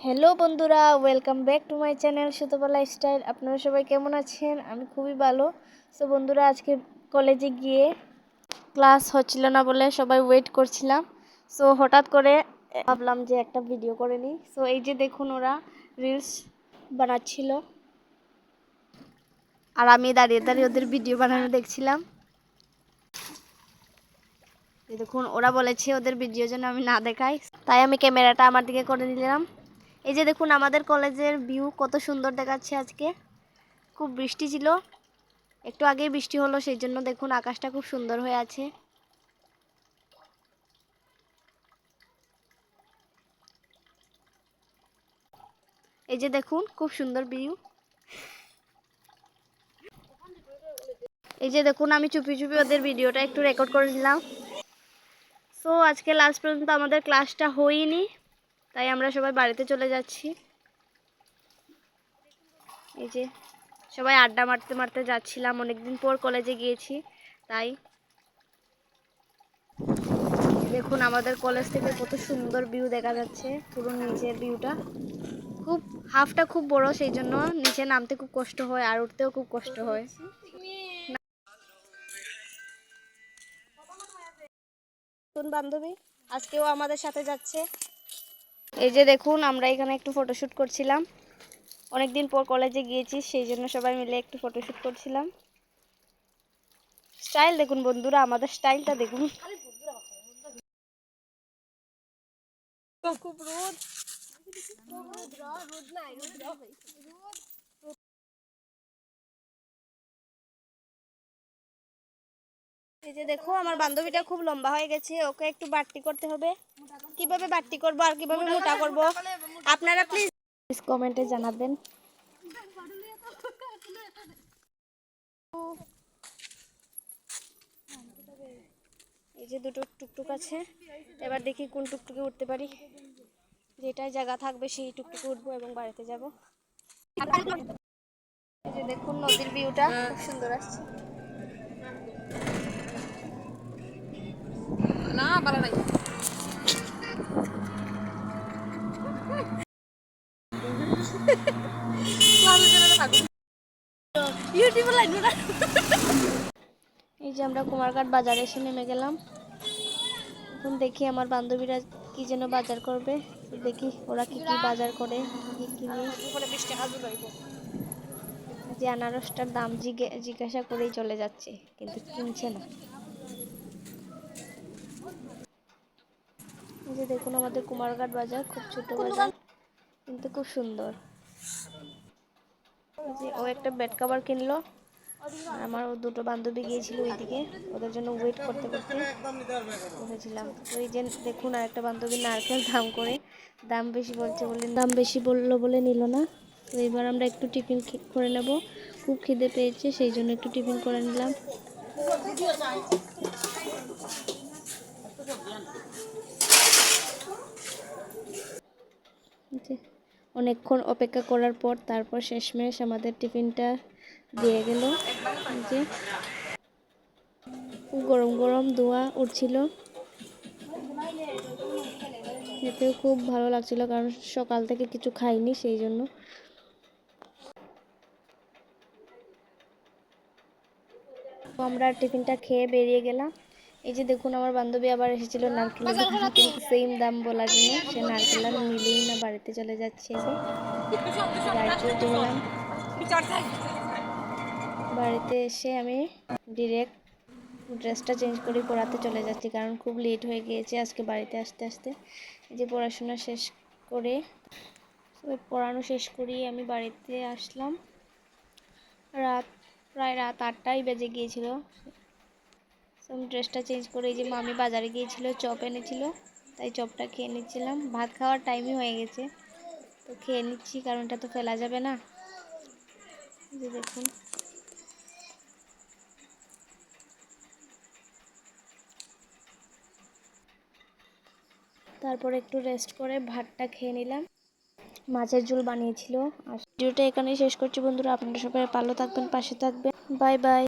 Hello বন্ধুরা, welcome back to my channel Sutapa lifestyle. আপনারা সবাই কেমন আছেন? আমি খুবই ভালো। সো বন্ধুরা, আজকে কলেজে গিয়ে ক্লাস হচ্ছিল না বলে সবাই ওয়েট করছিলাম। সো হঠাৎ করে ভাবলাম যে একটা ভিডিও করে নিই। সো এই যে দেখুন, ওরা রিলস বানাচ্ছিল আর আমি দাঁড়িয়ে দাঁড়িয়ে ওদের ভিডিও বানানো দেখছিলাম। দেখুন, ওরা বলেছে ওদের ভিডিও যেন আমি না দেখাই, তাই আমি ক্যামেরাটা আমার দিকে করে নিলাম। এই যে দেখুন, আমাদের কলেজের ভিউ কত সুন্দর দেখাচ্ছে। আজকে খুব বৃষ্টি ছিল, একটু আগেই বৃষ্টি হলো, সেই জন্য দেখুন আকাশটা খুব সুন্দর হয়ে আছে। এই যে দেখুন, খুব সুন্দর ভিউ। এই যে দেখুন, আমি চুপি চুপি ওদের ভিডিওটা একটু রেকর্ড করে দিলাম। সো আজকে লাস্ট পর্যন্ত আমাদের ক্লাসটা হয়নি, তাই আমরা সবাই বাড়িতে চলে যাচ্ছি। এই যে সবাই আড্ডা মারতে মারতে যাচ্ছিলাম, অনেকদিন পর কলেজে গিয়েছি তাই। দেখুন আমাদের কলেজ থেকে কত সুন্দর ভিউ দেখা যাচ্ছে, পুরো নিচের ভিউটা। খুব হাফটা খুব বড়, সেই জন্য নিচে নামতে খুব কষ্ট হয় আর উঠতেও খুব কষ্ট হয়। বান্ধবী আজকেও আমাদের সাথে যাচ্ছে। এই যে দেখুন, আমরা এখানে একটু ফটোশুট করছিলাম, অনেকদিন পর কলেজে গিয়েছি, সেই জন্য সবাই মিলে একটু ফটোশুট করছিলাম। স্টাইল দেখুন বন্ধুরা, আমাদের স্টাইলটা দেখুন। খুব রোদ, এই যে দেখো, আমার বান্ধবীটা খুব লম্বা হয়ে গেছে, ওকে একটু বাড়তি করতে হবে। কিভাবে বাড়তি করবো আর কিভাবে মোটা করবো, আপনারা প্লিজ কমেন্টে জানাবেন। এই যে দুটো টুকটুক আছে, এবার দেখি কোন টুকটুকে উঠতে পারি। যেটাই জায়গা থাকবে সেই টুকটুকে উঠবো এবং বাড়িতে যাব। এই যে দেখুন, নদীর ভিউটা খুব সুন্দর আসছে। না ভালো নাই। এই যে আমরা কুমারঘাট বাজারে এসে নেমে গেলাম। এখন দেখি আমার বান্ধবীরা কি যেন বাজার করবে, দেখি ওরা কি কি বাজার করে, কি কিনে। যে আনারসটার দাম জিজ্ঞাসা করেই চলে যাচ্ছে, কিন্তু কিনছে না। এই যে দেখুন, আমাদের কুমারঘাট বাজার খুব ছোট বাজার, কিন্তু খুব সুন্দর। যে ও একটা বেড কভার কিনলো, আর আমার দুটো বান্ধবী গিয়েছিল ওইদিকে, ওদের জন্য ওয়েট করতে করতে বসেছিলাম। তো এই যে দেখুন, আর একটা বান্ধবী নারকেল দাম বেশি বলছে বলে, দাম বেশি বললো বলে নিল না। তো এবার আমরা একটু টিফিন করে নেব, খুব খিদে পেয়েছে, সেই জন্য একটু টিফিন করে নিলাম। অনেকক্ষণ অপেক্ষা করার পর তারপর শেষমেশ আমাদের টিফিনটা দিয়ে গেল। যে গরম গরম ধোঁয়া উঠছিল, খেতেও খুব ভালো লাগছিল, কারণ সকাল থেকে কিছু খাইনি, সেই জন্য। আমরা টিফিনটা খেয়ে বেরিয়ে গেলাম। এই যে দেখুন, আমার বান্ধবী আবার এসেছিল নারকেলের দোকানে, কিন্তু সেম দাম বলার জন্য সে নারকেল আর নিলেই না, বাড়িতে চলে যাচ্ছে। বাড়িতে উঠে গেলাম। বাড়িতে এসে আমি ডিরেক্ট ড্রেসটা চেঞ্জ করে পড়াতে চলে যাচ্ছি, কারণ খুব লেট হয়ে গিয়েছে আজকে বাড়িতে আসতে আসতে। এই যে পড়াশোনা শেষ করে, পড়ানো শেষ করিয়ে আমি বাড়িতে আসলাম। প্রায় রাত 8টাই বেজে গিয়েছিল। আমি ড্রেসটা চেঞ্জ করে, এই যে মামি বাজারে গিয়েছিল, চপ এনেছিল, তাই চপটা খেয়ে নিচ্ছিলাম। ভাত খাওয়ার টাইমই হয়ে গেছে, তো খেয়ে নিচ্ছি, কারণ এটা তো ফেলা যাবে না। এই যে দেখুন, তারপর একটু রেস্ট করে ভাতটা খেয়ে নিলাম। মাছের ঝোল বানিয়েছিল। আর ভিডিওটা এখানেই শেষ করছি বন্ধুরা, আপনারা সবাই ভালো থাকবেন, পাশে থাকবেন। Bye bye.